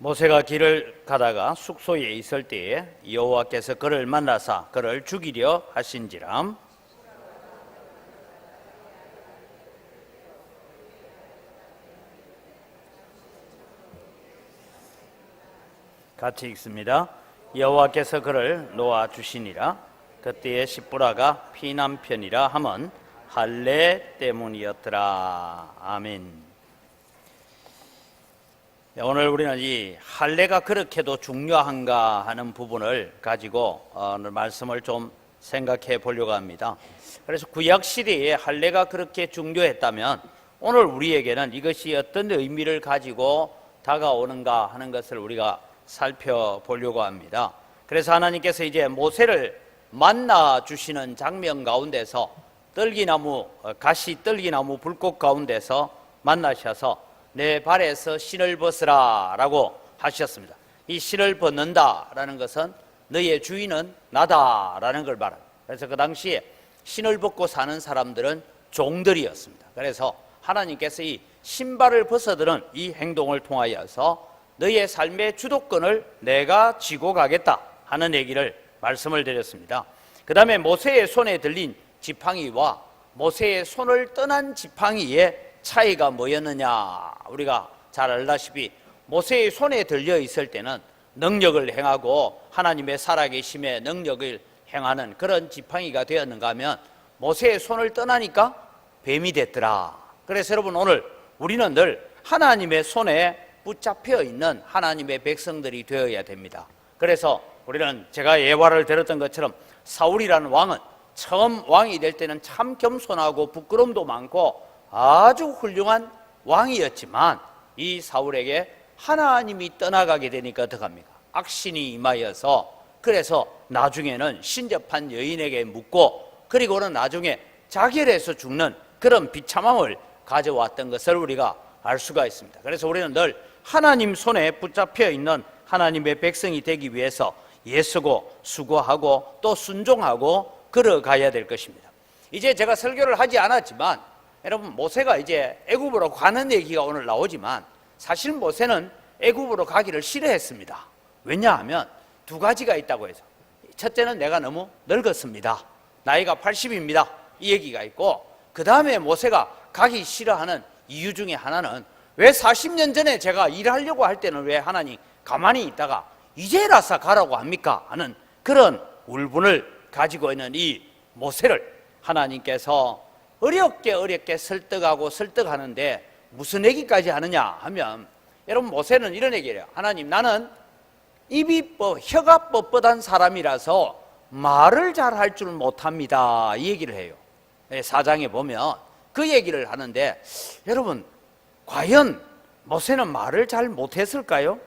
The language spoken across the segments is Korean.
모세가 길을 가다가 숙소에 있을 때에 여호와께서 그를 만나사 그를 죽이려 하신지라. 같이 읽습니다. 여호와께서 그를 놓아 주시니라. 그때의 십부라가 피난편이라 함은 할례 때문이었더라. 아멘. 오늘 우리는 이 할례가 그렇게도 중요한가 하는 부분을 가지고 오늘 말씀을 좀 생각해 보려고 합니다. 그래서 구약 시대에 할례가 그렇게 중요했다면 오늘 우리에게는 이것이 어떤 의미를 가지고 다가오는가 하는 것을 우리가 살펴보려고 합니다. 그래서 하나님께서 이제 모세를 만나 주시는 장면 가운데서 가시 떨기나무 불꽃 가운데서 만나셔서 내 발에서 신을 벗으라 라고 하셨습니다. 이 신을 벗는다 라는 것은 너의 주인은 나다 라는 걸 말합니다. 그래서 그 당시에 신을 벗고 사는 사람들은 종들이었습니다. 그래서 하나님께서 이 신발을 벗어드는 이 행동을 통하여서 너의 삶의 주도권을 내가 쥐고 가겠다 하는 얘기를 말씀을 드렸습니다. 그 다음에 모세의 손에 들린 지팡이와 모세의 손을 떠난 지팡이의 차이가 뭐였느냐, 우리가 잘 알다시피 모세의 손에 들려 있을 때는 능력을 행하고 하나님의 살아계심의 능력을 행하는 그런 지팡이가 되었는가 하면 모세의 손을 떠나니까 뱀이 됐더라. 그래서 여러분, 오늘 우리는 늘 하나님의 손에 붙잡혀 있는 하나님의 백성들이 되어야 됩니다. 그래서 우리는 제가 예화를 들었던 것처럼 사울이라는 왕은 처음 왕이 될 때는 참 겸손하고 부끄럼도 많고 아주 훌륭한 왕이었지만 이 사울에게 하나님이 떠나가게 되니까 어떡합니까? 악신이 임하여서 그래서 나중에는 신접한 여인에게 묻고 그리고는 나중에 자결해서 죽는 그런 비참함을 가져왔던 것을 우리가 알 수가 있습니다. 그래서 우리는 늘 하나님 손에 붙잡혀 있는 하나님의 백성이 되기 위해서 애쓰고 수고하고 또 순종하고 걸어가야 될 것입니다. 이제 제가 설교를 하지 않았지만 여러분, 모세가 이제 애굽으로 가는 얘기가 오늘 나오지만 사실 모세는 애굽으로 가기를 싫어했습니다. 왜냐하면 두 가지가 있다고 해서, 첫째는 내가 너무 늙었습니다. 나이가 80입니다. 이 얘기가 있고, 그 다음에 모세가 가기 싫어하는 이유 중에 하나는 왜 40년 전에 제가 일하려고 할 때는 왜 하나님 가만히 있다가 이제라서 가라고 합니까? 하는 그런 울분을 가지고 있는 이 모세를 하나님께서 어렵게 설득하고 설득하는데 무슨 얘기까지 하느냐 하면, 여러분, 모세는 이런 얘기를 해요. 하나님, 나는 혀가 뻣뻣한 사람이라서 말을 잘 할 줄 못합니다. 이 얘기를 해요. 사장에 보면 그 얘기를 하는데, 여러분, 과연 모세는 말을 잘 못했을까요?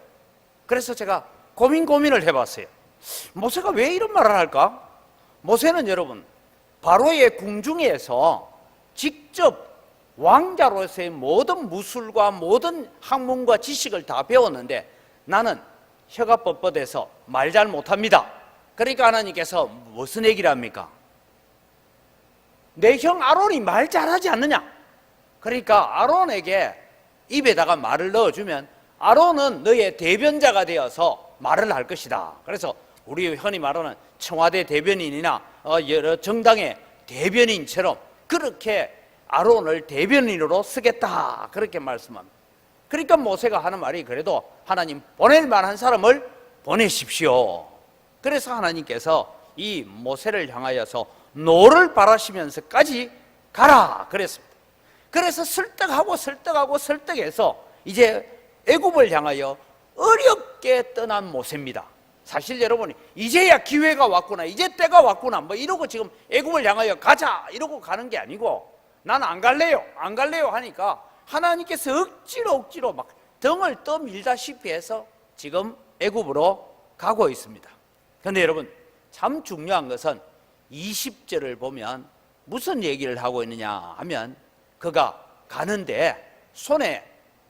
그래서 제가 고민을 해봤어요. 모세가 왜 이런 말을 할까? 모세는 여러분, 바로의 궁중에서 직접 왕자로서의 모든 무술과 모든 학문과 지식을 다 배웠는데 나는 혀가 뻣뻣해서 말 잘 못합니다. 그러니까 하나님께서 무슨 얘기를 합니까? 내 형 아론이 말 잘하지 않느냐? 그러니까 아론에게 입에다가 말을 넣어주면 아론은 너의 대변자가 되어서 말을 할 것이다. 그래서 우리 흔히 말하는 청와대 대변인이나 여러 정당의 대변인처럼 그렇게 아론을 대변인으로 쓰겠다, 그렇게 말씀합니다. 그러니까 모세가 하는 말이, 그래도 하나님 보낼 만한 사람을 보내십시오. 그래서 하나님께서 이 모세를 향하여서 노를 바라시면서까지 가라 그랬습니다. 그래서 설득해서 이제 애굽을 향하여 어렵게 떠난 모세입니다. 사실 여러분이 이제야 기회가 왔구나, 이제 때가 왔구나 뭐 이러고 지금 애굽을 향하여 가자 이러고 가는 게 아니고, 난 안 갈래요 하니까 하나님께서 억지로 막 등을 떠밀다시피 해서 지금 애굽으로 가고 있습니다. 그런데 여러분, 참 중요한 것은 20절을 보면 무슨 얘기를 하고 있느냐 하면, 그가 가는데 손에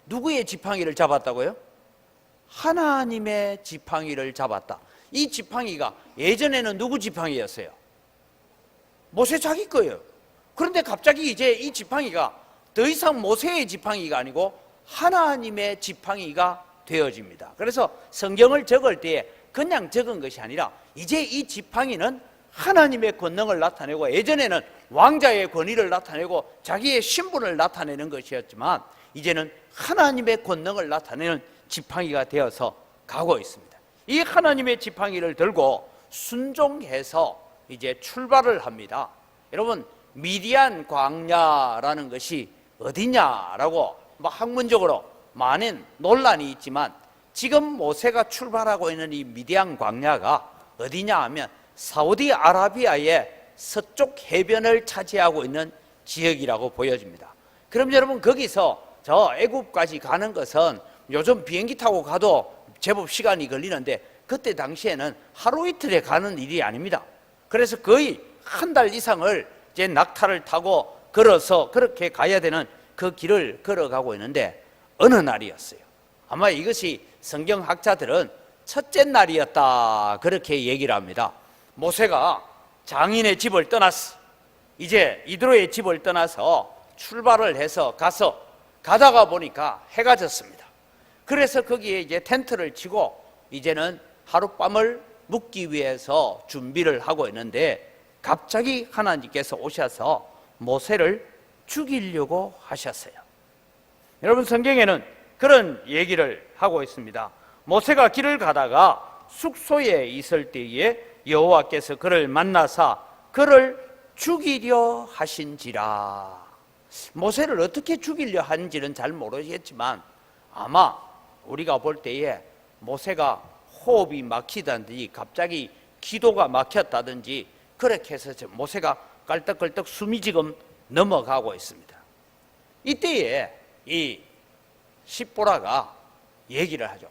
누구의 지팡이를 잡았다고요? 하나님의 지팡이를 잡았다. 이 지팡이가 예전에는 누구 지팡이였어요? 모세 자기 거예요. 그런데 갑자기 이제 이 지팡이가 더 이상 모세의 지팡이가 아니고 하나님의 지팡이가 되어집니다. 그래서 성경을 적을 때에 그냥 적은 것이 아니라 이제 이 지팡이는 하나님의 권능을 나타내고, 예전에는 왕자의 권위를 나타내고 자기의 신분을 나타내는 것이었지만 이제는 하나님의 권능을 나타내는 지팡이가 되어서 가고 있습니다. 이 하나님의 지팡이를 들고 순종해서 이제 출발을 합니다. 여러분, 미디안 광야라는 것이 어디냐라고 학문적으로 많은 논란이 있지만, 지금 모세가 출발하고 있는 이 미디안 광야가 어디냐 하면 사우디아라비아의 서쪽 해변을 차지하고 있는 지역이라고 보여집니다. 그럼 여러분, 거기서 저 애굽까지 가는 것은 요즘 비행기 타고 가도 제법 시간이 걸리는데, 그때 당시에는 하루 이틀에 가는 일이 아닙니다. 그래서 거의 한 달 이상을 이제 낙타를 타고 걸어서 그렇게 가야 되는 그 길을 걸어가고 있는데, 어느 날이었어요. 아마 이것이 성경학자들은 첫째 날이었다, 그렇게 얘기를 합니다. 모세가 장인의 집을 떠났어. 이제 이드로의 집을 떠나서 출발을 해서 가다가 보니까 해가 졌습니다. 그래서 거기에 이제 텐트를 치고 이제는 하룻밤을 묵기 위해서 준비를 하고 있는데, 갑자기 하나님께서 오셔서 모세를 죽이려고 하셨어요. 여러분, 성경에는 그런 얘기를 하고 있습니다. 모세가 길을 가다가 숙소에 있을 때에 여호와께서 그를 만나사 그를 죽이려 하신지라. 모세를 어떻게 죽이려 하는지는 잘 모르겠지만, 아마 우리가 볼 때에 모세가 호흡이 막히다든지 갑자기 기도가 막혔다든지 그렇게 해서 모세가 깔떡깔떡 숨이 지금 넘어가고 있습니다. 이때에 이 십보라가 얘기를 하죠.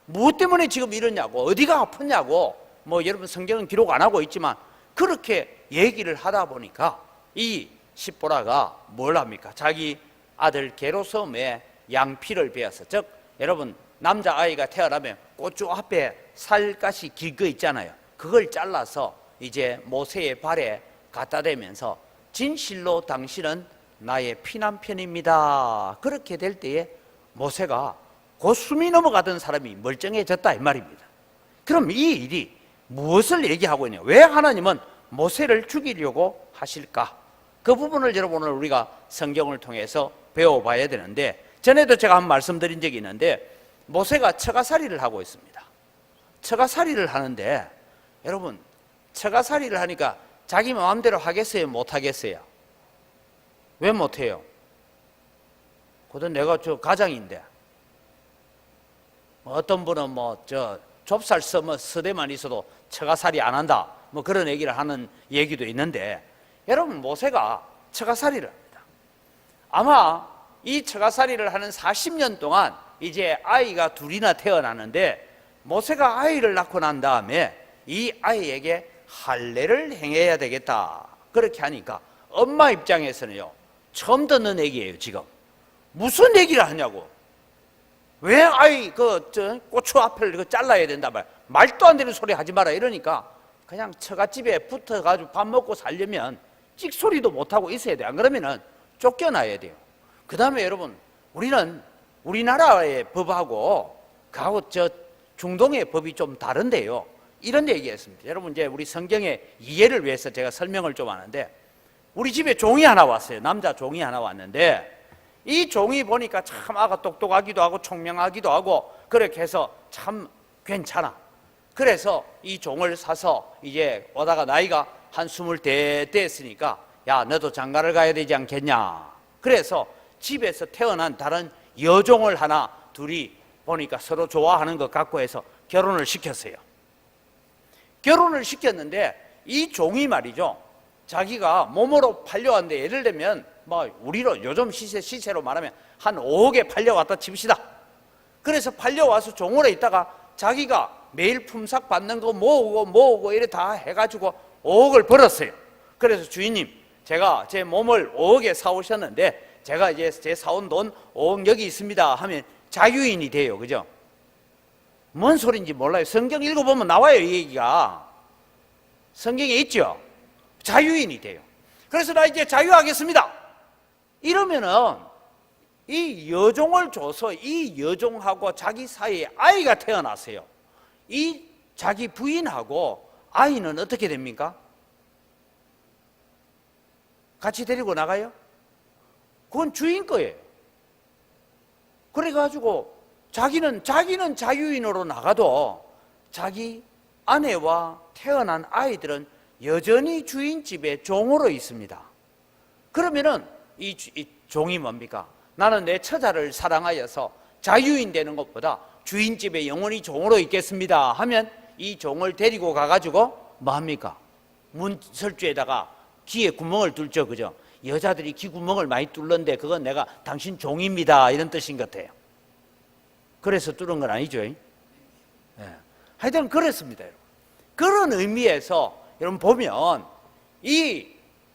무엇 때문에 지금 이러냐고, 어디가 아프냐고. 여러분, 성경은 기록 안 하고 있지만 그렇게 얘기를 하다 보니까 이 십보라가 뭘 합니까? 자기 아들 게르솜의 양피를 베어서, 즉 여러분, 남자아이가 태어나면 꼬추 앞에 살갗이 길 거 있잖아요. 그걸 잘라서 이제 모세의 발에 갖다 대면서 진실로 당신은 나의 피난편입니다. 그렇게 될 때에 모세가 곧 숨이 넘어가던 사람이 멀쩡해졌다, 이 말입니다. 그럼 이 일이 무엇을 얘기하고 있냐? 왜 하나님은 모세를 죽이려고 하실까? 그 부분을 여러분 오늘 우리가 성경을 통해서 배워봐야 되는데, 전에도 제가 한 말씀드린 적이 있는데, 모세가 처가살이를 하고 있습니다. 처가살이를 하는데, 여러분, 처가살이를 하니까 자기 마음대로 하겠어요, 못 하겠어요? 왜 못해요? 그건 내가 저 가장인데, 어떤 분은 좁쌀 서대만 있어도 처가살이 안 한다, 그런 얘기를 하는 얘기도 있는데, 여러분, 모세가 처가살이를 합니다. 아마 이 처가살이를 하는 40년 동안 이제 아이가 둘이나 태어나는데, 모세가 아이를 낳고 난 다음에 이 아이에게 할례를 행해야 되겠다, 그렇게 하니까 엄마 입장에서는요, 처음 듣는 얘기예요. 지금 무슨 얘기를 하냐고, 왜 아이 고추 앞을 잘라야 된다, 말도 안 되는 소리 하지 마라 이러니까, 그냥 처갓집에 붙어가지고 밥 먹고 살려면 찍소리도 못하고 있어야 돼. 안 그러면은 쫓겨나야 돼요. 그 다음에 여러분, 우리는 우리나라의 법하고 중동의 법이 좀 다른데요, 이런 얘기했습니다. 여러분, 이제 우리 성경의 이해를 위해서 제가 설명을 좀 하는데, 우리 집에 종이 하나 왔어요. 남자 종이 하나 왔는데, 이 종이 보니까 참 아가 똑똑하기도 하고 총명하기도 하고 그렇게 해서 참 괜찮아. 그래서 이 종을 사서 이제 오다가 나이가 한 20대 됐으니까, 야, 너도 장가를 가야 되지 않겠냐. 그래서 집에서 태어난 다른 여종을 하나 둘이 보니까 서로 좋아하는 것 같고 해서 결혼을 시켰어요. 결혼을 시켰는데 이 종이 말이죠, 자기가 몸으로 팔려왔는데, 예를 들면 우리로 요즘 시세로 말하면 한 5억에 팔려왔다 칩시다. 그래서 팔려와서 종으로 있다가 자기가 매일 품삯 받는 거 모으고 이래 다 해가지고 5억을 벌었어요. 그래서 주인님, 제가 제 몸을 5억에 사오셨는데 제가 이제 제 사온 돈 5억 여기 있습니다 하면 자유인이 돼요. 그죠? 뭔 소리인지 몰라요. 성경 읽어보면 나와요, 이 얘기가. 성경에 있죠. 자유인이 돼요. 그래서 나 이제 자유하겠습니다 이러면은 이 여종을 줘서 이 여종하고 자기 사이에 아이가 태어났어요. 이 자기 부인하고 아이는 어떻게 됩니까? 같이 데리고 나가요? 그건 주인 거예요. 그래가지고 자기는 자유인으로 나가도 자기 아내와 태어난 아이들은 여전히 주인 집에 종으로 있습니다. 그러면은 이 종이 뭡니까? 나는 내 처자를 사랑하여서 자유인 되는 것보다 주인 집에 영원히 종으로 있겠습니다 하면 이 종을 데리고 가가지고 뭐 합니까? 문설주에다가 귀에 구멍을 뚫죠, 그죠? 여자들이 귀 구멍을 많이 뚫는데 그건 내가 당신 종입니다 이런 뜻인 것 같아요. 그래서 뚫은 건 아니죠. 예. 하여튼 그렇습니다. 여러분. 그런 의미에서 여러분 보면 이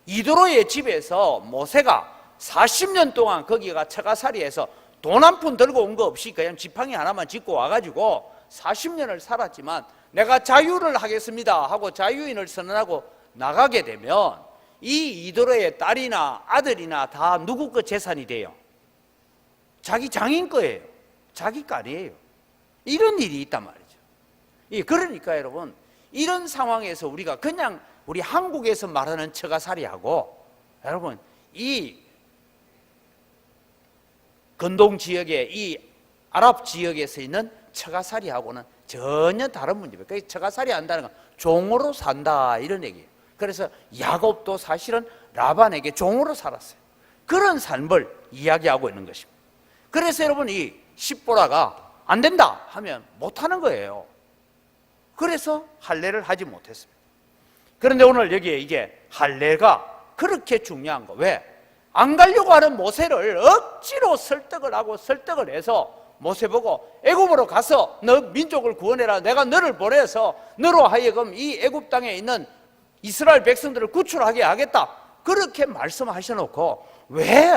이도로의 집에서 모세가 40년 동안 거기가 처가살이해서 돈 한 푼 들고 온 거 없이 그냥 지팡이 하나만 짚고 와가지고 40년을 살았지만 내가 자유를 하겠습니다 하고 자유인을 선언하고 나가게 되면 이 이도로의 딸이나 아들이나 다 누구 거 재산이 돼요? 자기 장인 거예요. 자기 거 아니에요. 이런 일이 있단 말이죠. 그러니까 여러분 이런 상황에서 우리가 그냥 우리 한국에서 말하는 처가살이하고 여러분 이 건동 지역의 이 아랍 지역에서 있는 처가살이하고는 전혀 다른 문제입니다. 처가살이 한다는 건 종으로 산다 이런 얘기예요. 그래서 야곱도 사실은 라반에게 종으로 살았어요. 그런 삶을 이야기하고 있는 것입니다. 그래서 여러분 이 십보라가 안 된다 하면 못하는 거예요. 그래서 할례를 하지 못했습니다. 그런데 오늘 여기에 이게 할례가 그렇게 중요한 거. 왜? 안 가려고 하는 모세를 억지로 설득을 하고 설득을 해서 모세 보고 애굽으로 가서 너 민족을 구원해라. 내가 너를 보내서 너로 하여금 이 애굽 땅에 있는 이스라엘 백성들을 구출하게 하겠다. 그렇게 말씀하셔놓고 왜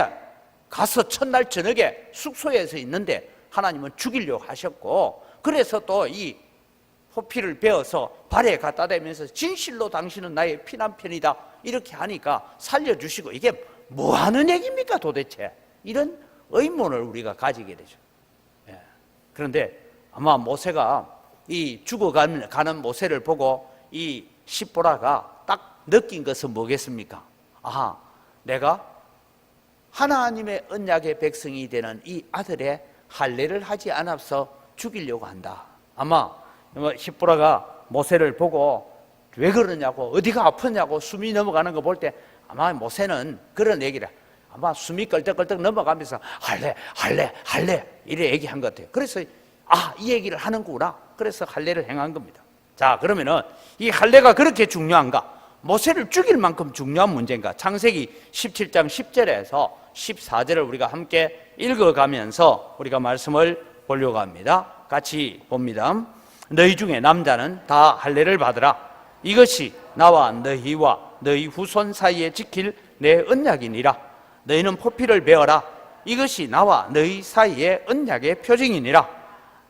가서 첫날 저녁에 숙소에서 있는데 하나님은 죽이려고 하셨고 그래서 또 이 호피를 베어서 발에 갖다 대면서 진실로 당신은 나의 피난편이다 이렇게 하니까 살려주시고 이게 뭐 하는 얘기입니까 도대체? 이런 의문을 우리가 가지게 되죠. 그런데 아마 모세가 이 죽어가는 모세를 보고 이 십보라가 딱 느낀 것은 뭐겠습니까? 아하, 내가 하나님의 언약의 백성이 되는 이 아들의 할례를 하지 않아서 죽이려고 한다. 아마 십보라가 모세를 보고 왜 그러냐고 어디가 아프냐고 숨이 넘어가는 거 볼 때 아마 모세는 그런 얘기를 아마 숨이 끌떡끌떡 넘어가면서 할례 이래 얘기한 것 같아요. 그래서 이 얘기를 하는구나. 그래서 할례를 행한 겁니다. 자, 그러면은 이 할례가 그렇게 중요한가? 모세를 죽일 만큼 중요한 문제인가? 창세기 17장 10절에서 14절을 우리가 함께 읽어가면서 우리가 말씀을 보려고 합니다. 같이 봅니다. 너희 중에 남자는 다 할례를 받으라. 이것이 나와 너희와 너희 후손 사이에 지킬 내 언약이니라. 너희는 포피를 베어라. 이것이 나와 너희 사이의 언약의 표징이니라.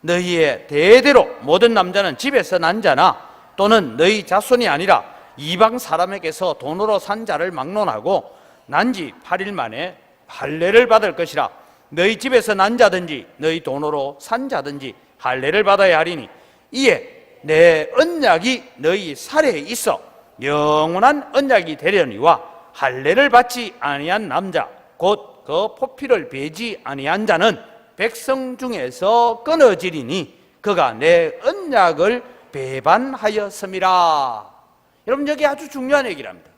너희의 대대로 모든 남자는 집에서 난 자나 또는 너희 자손이 아니라 이방 사람에게서 돈으로 산 자를 막론하고 난 지 8일 만에 할례를 받을 것이라. 너희 집에서 난 자든지 너희 돈으로 산 자든지 할례를 받아야 하리니 이에 내 언약이 너희 살에 있어 영원한 언약이 되려니와 할례를 받지 아니한 남자 곧 그 포피를 베지 아니한 자는 백성 중에서 끊어지리니 그가 내 언약을 배반하였음이라. 여러분 여기 아주 중요한 얘기랍니다.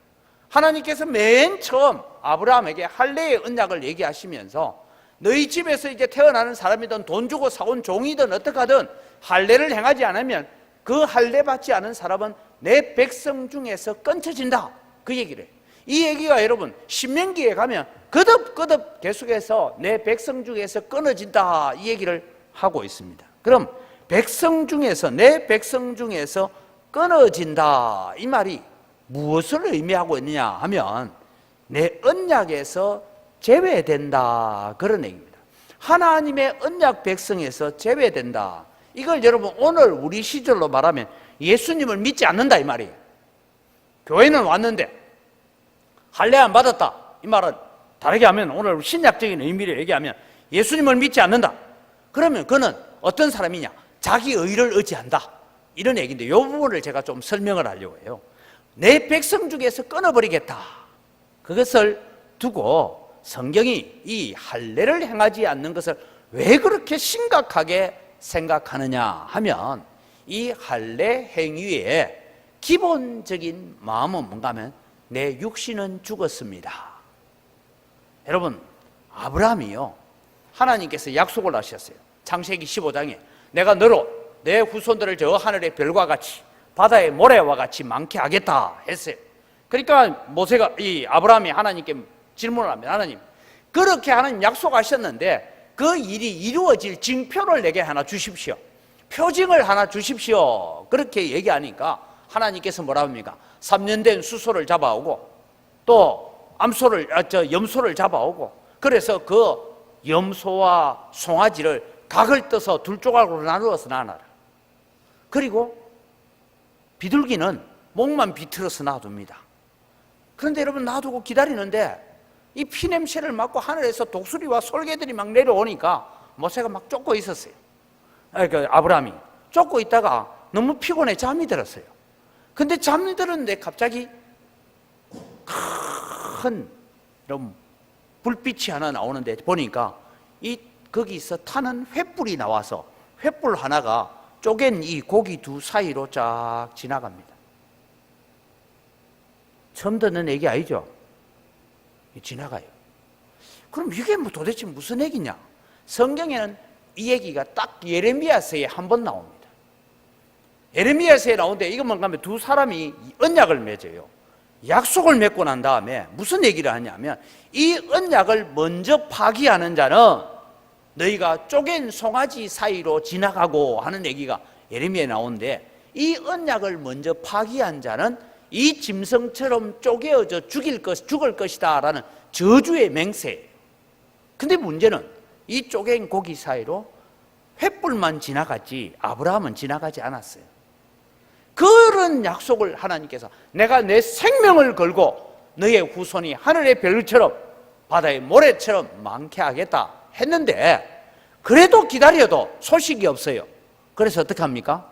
하나님께서 맨 처음 아브라함에게 할례의 언약을 얘기하시면서 너희 집에서 이제 태어나는 사람이든 돈 주고 사온 종이든 어떡하든 할례를 행하지 않으면 그 할례 받지 않은 사람은 내 백성 중에서 끊쳐진다. 그 얘기를 해요. 이 얘기가 여러분 신명기에 가면 거듭거듭 계속해서 내 백성 중에서 끊어진다 이 얘기를 하고 있습니다. 그럼 백성 중에서 내 백성 중에서 끊어진다 이 말이 무엇을 의미하고 있느냐 하면 내 언약에서 제외된다 그런 얘기입니다. 하나님의 언약 백성에서 제외된다. 이걸 여러분 오늘 우리 시절로 말하면 예수님을 믿지 않는다 이 말이에요. 교회는 왔는데 할례 안 받았다 이 말은 다르게 하면 오늘 신약적인 의미를 얘기하면 예수님을 믿지 않는다. 그러면 그는 어떤 사람이냐? 자기 의를 의지한다. 이런 얘기인데 이 부분을 제가 좀 설명을 하려고 해요. 내 백성 중에서 끊어버리겠다. 그것을 두고 성경이 이 할례를 행하지 않는 것을 왜 그렇게 심각하게 생각하느냐 하면 이 할례 행위의 기본적인 마음은 뭔가 하면 내 육신은 죽었습니다. 여러분, 아브라함이요, 하나님께서 약속을 하셨어요. 창세기 15장에 내가 너로 내 후손들을 저 하늘의 별과 같이 바다의 모래와 같이 많게 하겠다 했어요. 그러니까 모세가 이 아브라함이 하나님께 질문을 합니다. 하나님, 그렇게 하나님 약속하셨는데 그 일이 이루어질 징표를 내게 하나 주십시오. 표징을 하나 주십시오. 그렇게 얘기하니까 하나님께서 뭐라 합니까? 3년 된 수소를 잡아오고 또 염소를 잡아오고, 그래서 그 염소와 송아지를 각을 떠서 두 조각으로 나누어서 놔놔라. 그리고 비둘기는 목만 비틀어서 놔둡니다. 그런데 여러분, 놔두고 기다리는데 이 피냄새를 맡고 하늘에서 독수리와 솔개들이 막 내려오니까 모세가 막 쫓고 있었어요. 아브라함이 쫓고 있다가 너무 피곤해 잠이 들었어요. 근데 잠이 들었는데 갑자기 큰 이런 불빛이 하나 나오는데 보니까 거기서 타는 횃불이 나와서 횃불 하나가 쪼갠 이 고기 두 사이로 쫙 지나갑니다. 처음 듣는 얘기 아니죠? 지나가요. 그럼 이게 뭐 도대체 무슨 얘기냐? 성경에는 이 얘기가 딱 예레미야서에 한 번 나옵니다. 예레미야서에 나오는데 이거 뭔가 하면 두 사람이 언약을 맺어요. 약속을 맺고 난 다음에 무슨 얘기를 하냐면 이 언약을 먼저 파기하는 자는 너희가 쪼갠 송아지 사이로 지나가고 하는 얘기가 예레미야에 나오는데, 이 언약을 먼저 파기한 자는 이 짐승처럼 쪼개어져 죽을 것이다 라는 저주의 맹세예요. 근데 문제는 이 쪼갠 고기 사이로 횃불만 지나갔지 아브라함은 지나가지 않았어요. 그런 약속을 하나님께서 내가 내 생명을 걸고 너의 후손이 하늘의 별처럼 바다의 모래처럼 많게 하겠다 했는데, 그래도 기다려도 소식이 없어요. 그래서 어떻게 합니까?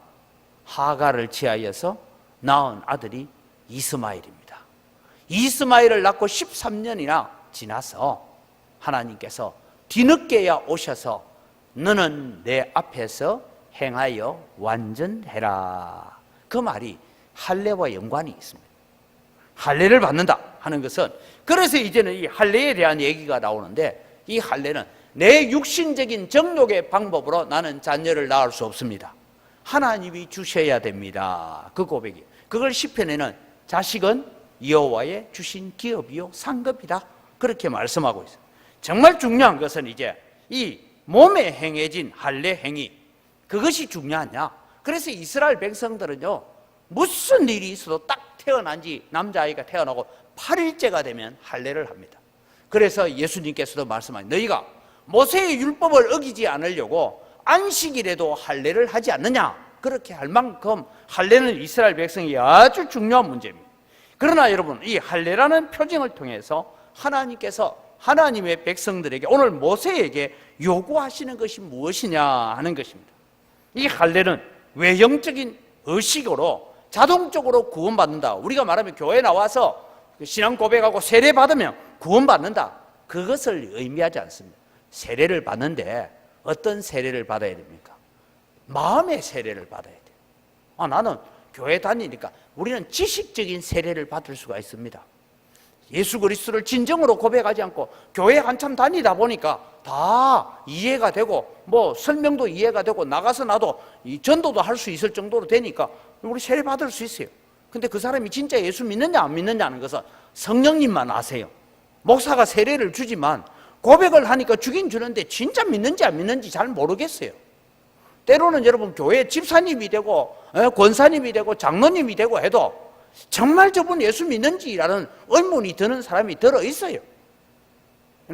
하갈을 취하여서 낳은 아들이 이스마엘입니다. 이스마엘을 낳고 13년이나 지나서 하나님께서 뒤늦게야 오셔서 너는 내 앞에서 행하여 완전해라. 그 말이 할례와 연관이 있습니다. 할례를 받는다 하는 것은, 그래서 이제는 이 할례에 대한 얘기가 나오는데, 이 할례는 내 육신적인 정욕의 방법으로 나는 자녀를 낳을 수 없습니다. 하나님이 주셔야 됩니다. 그 고백이. 그걸 시편에는 자식은 여호와의 주신 기업이요 상급이다, 그렇게 말씀하고 있어요. 정말 중요한 것은 이제 이 몸에 행해진 할례 행위, 그것이 중요하냐? 그래서 이스라엘 백성들은요, 무슨 일이 있어도 딱 태어난지 남자아이가 태어나고 8일째가 되면 할례를 합니다. 그래서 예수님께서도 말씀하신, 너희가 모세의 율법을 어기지 않으려고 안식일에도 할례를 하지 않느냐? 그렇게 할 만큼 할례는 이스라엘 백성이 아주 중요한 문제입니다. 그러나 여러분, 이 할례라는 표징을 통해서 하나님께서 하나님의 백성들에게 오늘 모세에게 요구하시는 것이 무엇이냐 하는 것입니다. 이 할례는 외형적인 의식으로 자동적으로 구원받는다. 우리가 말하면 교회 나와서 신앙 고백하고 세례 받으면 구원받는다, 그것을 의미하지 않습니다. 세례를 받는데 어떤 세례를 받아야 됩니까? 마음의 세례를 받아야 돼요. 나는 교회 다니니까. 우리는 지식적인 세례를 받을 수가 있습니다. 예수 그리스도를 진정으로 고백하지 않고 교회 한참 다니다 보니까 다 이해가 되고 뭐 설명도 이해가 되고 나가서 나도 이 전도도 할 수 있을 정도로 되니까 우리 세례 받을 수 있어요. 근데 그 사람이 진짜 예수 믿느냐 안 믿느냐 하는 것은 성령님만 아세요. 목사가 세례를 주지만 고백을 하니까 주긴 주는데 진짜 믿는지 안 믿는지 잘 모르겠어요. 때로는 여러분 교회 집사님이 되고 권사님이 되고 장로님이 되고 해도 정말 저분 예수 믿는지라는 의문이 드는 사람이 들어있어요.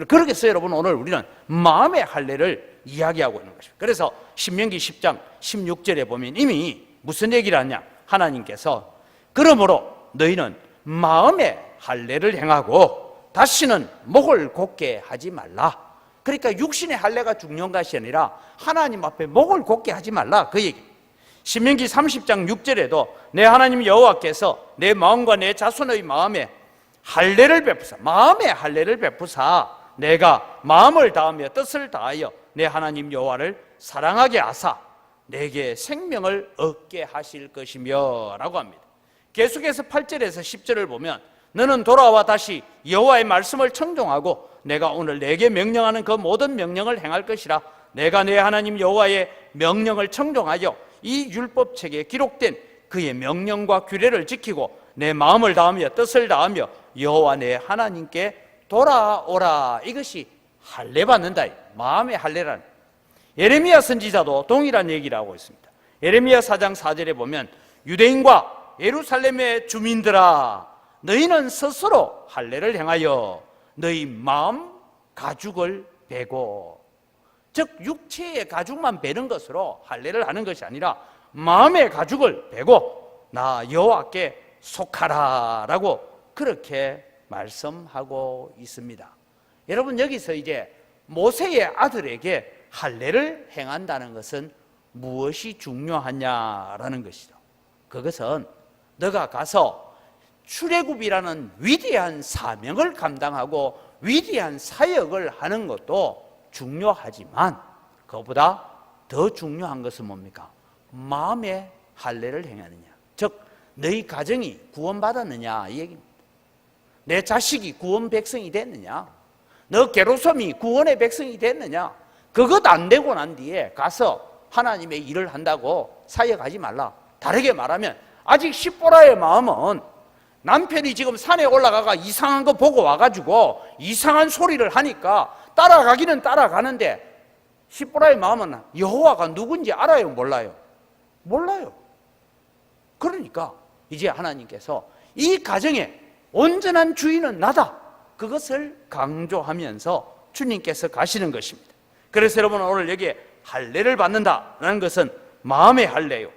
그러겠어요. 여러분, 오늘 우리는 마음의 할례를 이야기하고 있는 것입니다. 그래서 신명기 10장 16절에 보면 이미 무슨 얘기를 하냐, 하나님께서 그러므로 너희는 마음의 할례를 행하고 다시는 목을 곧게 하지 말라. 그러니까 육신의 할례가 중요한 것이 아니라 하나님 앞에 목을 곧게 하지 말라, 그 얘기. 신명기 30장 6절에도 내 하나님 여호와께서 내 마음과 내 자손의 마음에 할례를 베푸사, 마음의 할례를 베푸사 내가 마음을 다하며 뜻을 다하여 내 하나님 여호와를 사랑하게 하사 내게 생명을 얻게 하실 것이며 라고 합니다. 계속해서 8절에서 10절을 보면 너는 돌아와 다시 여호와의 말씀을 청종하고 내가 오늘 내게 명령하는 그 모든 명령을 행할 것이라. 내가 내 하나님 여호와의 명령을 청종하여 이 율법책에 기록된 그의 명령과 규례를 지키고 내 마음을 다하며 뜻을 다하며 여호와 내 하나님께 돌아오라. 이것이 할례 받는다, 마음의 할례라는. 예레미야 선지자도 동일한 얘기를 하고 있습니다. 예레미야 4장 4절에 보면 유대인과 예루살렘의 주민들아 너희는 스스로 할례를 행하여 너희 마음 가죽을 베고, 즉 육체의 가죽만 베는 것으로 할례를 하는 것이 아니라 마음의 가죽을 베고 나 여호와께 속하라 라고 그렇게 말씀하고 있습니다. 여러분, 여기서 이제 모세의 아들에게 할례를 행한다는 것은 무엇이 중요하냐라는 것이죠. 그것은 너가 가서 출애굽이라는 위대한 사명을 감당하고 위대한 사역을 하는 것도 중요하지만 그것보다 더 중요한 것은 뭡니까? 마음의 할례를 행하느냐, 즉 너희 가정이 구원받았느냐 이 얘기입니다. 내 자식이 구원 백성이 됐느냐, 너 게로섬이 구원의 백성이 됐느냐, 그것 안 되고 난 뒤에 가서 하나님의 일을 한다고 사역하지 말라. 다르게 말하면 아직 십보라의 마음은 남편이 지금 산에 올라가가 이상한 거 보고 와가지고 이상한 소리를 하니까 따라가기는 따라가는데 십보라의 마음은 여호와가 누군지 알아요, 몰라요? 몰라요. 그러니까 이제 하나님께서 이 가정의 온전한 주인은 나다, 그것을 강조하면서 주님께서 가시는 것입니다. 그래서 여러분, 오늘 여기에 할례를 받는다라는 것은 마음의 할례요,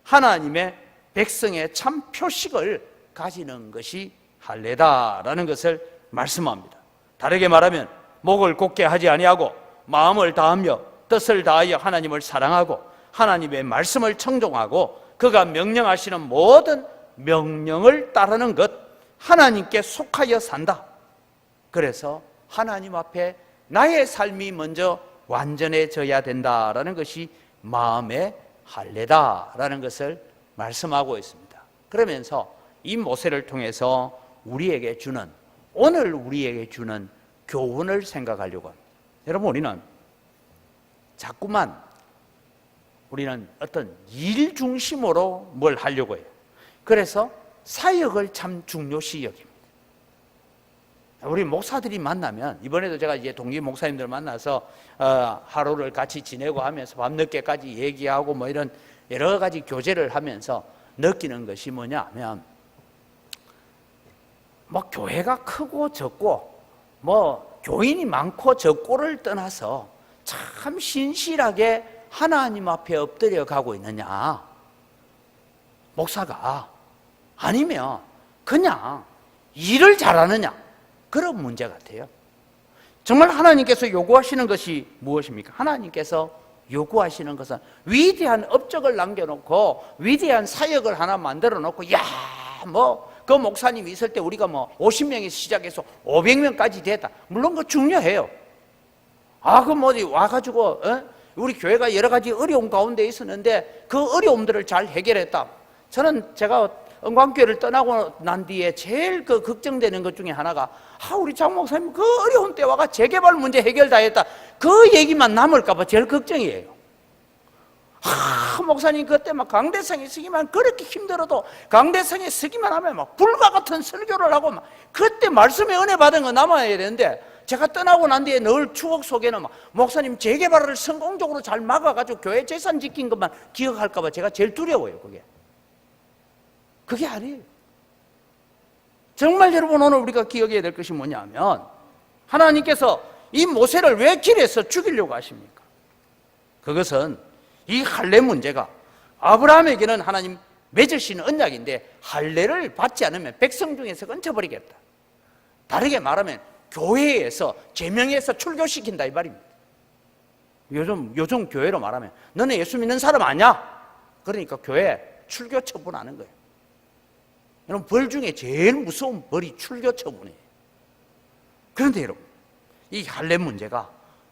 하나님의 백성의 참 표식을 가지는 것이 할례다라는 것을 말씀합니다. 다르게 말하면 목을 곧게 하지 아니하고 마음을 다하며 뜻을 다하여 하나님을 사랑하고 하나님의 말씀을 청종하고 그가 명령하시는 모든 명령을 따르는 것, 하나님께 속하여 산다. 그래서 하나님 앞에 나의 삶이 먼저 완전해져야 된다라는 것이 마음의 할례다라는 것을 말씀하고 있습니다. 그러면서 이 모세를 통해서 우리에게 주는, 오늘 우리에게 주는 교훈을 생각하려고 합니다. 여러분, 우리는 어떤 일 중심으로 뭘 하려고 해요. 그래서 사역을 참 중요시 여깁니다. 우리 목사들이 만나면, 이번에도 제가 이제 동기 목사님들 만나서 하루를 같이 지내고 하면서 밤늦게까지 얘기하고 뭐 이런 여러 가지 교제를 하면서 느끼는 것이 뭐냐 하면, 뭐 교회가 크고 적고 뭐 교인이 많고 적고를 떠나서 참 신실하게 하나님 앞에 엎드려 가고 있느냐, 목사가, 아니면 그냥 일을 잘하느냐, 그런 문제 같아요. 정말 하나님께서 요구하시는 것이 무엇입니까? 하나님께서 요구하시는 것은 위대한 업적을 남겨놓고 위대한 사역을 하나 만들어 놓고, 그 목사님이 있을 때 우리가 50명에서 시작해서 500명까지 됐다. 물론 그거 중요해요. 그럼 어디 와가지고, 우리 교회가 여러 가지 어려움 가운데 있었는데 그 어려움들을 잘 해결했다. 저는 제가 은광교회를 떠나고 난 뒤에 제일 걱정되는 것 중에 하나가, 우리 장 목사님 그 어려운 때 와가 재개발 문제 해결 다 했다, 그 얘기만 남을까봐 제일 걱정이에요. 목사님 그때 강대상에 서기만 그렇게 힘들어도 강대상에 서기만 하면 불과 같은 설교를 하고 그때 말씀의 은혜 받은 거 남아야 되는데, 제가 떠나고 난 뒤에 늘 추억 속에는 목사님 재개발을 성공적으로 잘 막아가지고 교회 재산 지킨 것만 기억할까봐 제가 제일 두려워요. 그게 아니에요. 정말 여러분, 오늘 우리가 기억해야 될 것이 뭐냐면, 하나님께서 이 모세를 왜 길에서 죽이려고 하십니까? 그것은 이 할례 문제가 아브라함에게는 하나님 맺으신 언약인데 할례를 받지 않으면 백성 중에서 끊쳐버리겠다. 다르게 말하면 교회에서 제명해서 출교시킨다 이 말입니다. 요즘 교회로 말하면 너는 예수 믿는 사람 아니야? 그러니까 교회 출교 처분하는 거예요. 여러분, 벌 중에 제일 무서운 벌이 출교 처분이에요. 그런데 여러분, 이 할례 문제가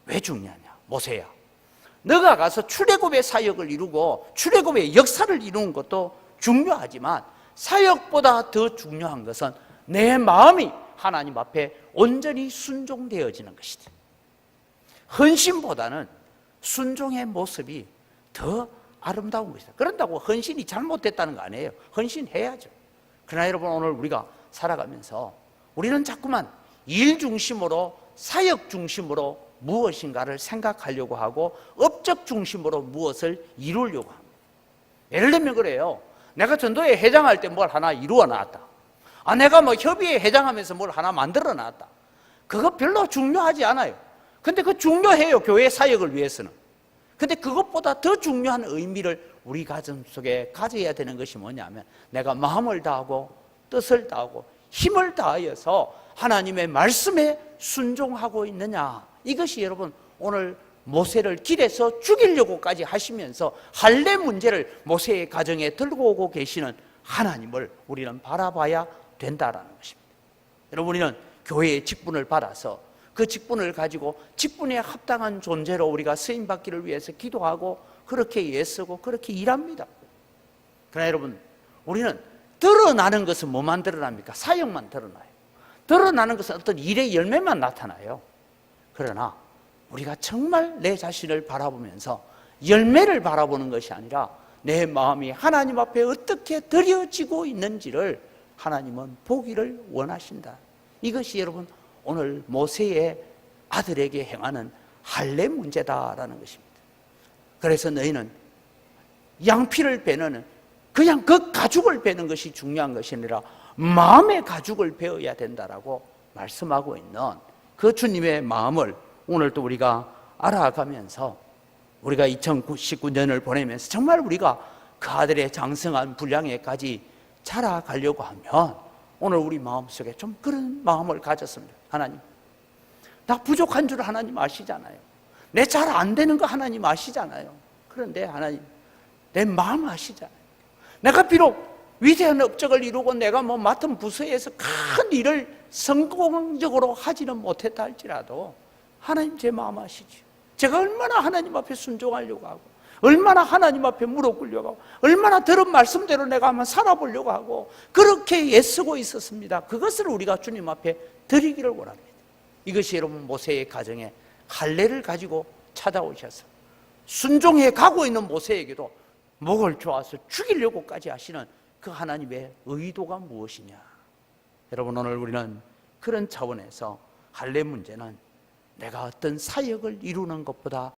왜 중요하냐? 모세야, 너가 가서 출애굽의 사역을 이루고 출애굽의 역사를 이루는 것도 중요하지만 사역보다 더 중요한 것은 내 마음이 하나님 앞에 온전히 순종되어지는 것이다. 헌신보다는 순종의 모습이 더 아름다운 것이다. 그런다고 헌신이 잘못됐다는 거 아니에요. 헌신해야죠. 그러나 여러분, 오늘 우리가 살아가면서 우리는 자꾸만 일 중심으로, 사역 중심으로 무엇인가를 생각하려고 하고 업적 중심으로 무엇을 이루려고 합니다. 예를 들면 그래요. 내가 전도회 회장할 때 뭘 하나 이루어 놨다. 내가 협의회 회장하면서 뭘 하나 만들어 놨다. 그거 별로 중요하지 않아요. 근데 그거 중요해요. 교회 사역을 위해서는. 근데 그것보다 더 중요한 의미를 우리 가슴 속에 가져야 되는 것이 뭐냐면, 내가 마음을 다하고 뜻을 다하고 힘을 다하여서 하나님의 말씀에 순종하고 있느냐. 이것이 여러분, 오늘 모세를 길에서 죽이려고까지 하시면서 할례 문제를 모세의 가정에 들고 오고 계시는 하나님을 우리는 바라봐야 된다라는 것입니다. 여러분, 우리는 교회의 직분을 받아서 그 직분을 가지고 직분에 합당한 존재로 우리가 쓰임받기를 위해서 기도하고 그렇게 애쓰고 그렇게 일합니다. 그러나 여러분, 우리는 드러나는 것은 뭐만 드러납니까? 사역만 드러나요. 드러나는 것은 어떤 일의 열매만 나타나요. 그러나 우리가 정말 내 자신을 바라보면서 열매를 바라보는 것이 아니라 내 마음이 하나님 앞에 어떻게 드려지고 있는지를 하나님은 보기를 원하신다. 이것이 여러분, 오늘 모세의 아들에게 행하는 할례 문제다라는 것입니다. 그래서 너희는 양피를 베는, 그냥 그 가죽을 베는 것이 중요한 것이 아니라 마음의 가죽을 베어야 된다라고 말씀하고 있는 그 주님의 마음을 오늘 또 우리가 알아가면서 우리가 2019년을 보내면서 정말 우리가 그 아들의 장성한 분량에까지 자라가려고 하면 오늘 우리 마음속에 좀 그런 마음을 가졌습니다. 하나님, 나 부족한 줄 하나님 아시잖아요. 내 잘 안 되는 거 하나님 아시잖아요. 그런데 하나님, 내 마음 아시잖아요. 내가 비록 위대한 업적을 이루고 내가 맡은 부서에서 큰 일을 성공적으로 하지는 못했다 할지라도 하나님 제 마음 아시죠. 제가 얼마나 하나님 앞에 순종하려고 하고 얼마나 하나님 앞에 무릎 꿇려고 하고 얼마나 들은 말씀대로 내가 한번 살아보려고 하고 그렇게 애쓰고 있었습니다. 그것을 우리가 주님 앞에 드리기를 원합니다. 이것이 여러분 모세의 가정에 할례를 가지고 찾아오셔서 순종해 가고 있는 모세에게도 목을 조아서 죽이려고까지 하시는 그 하나님의 의도가 무엇이냐. 여러분, 오늘 우리는 그런 차원에서 할례 문제는 내가 어떤 사역을 이루는 것보다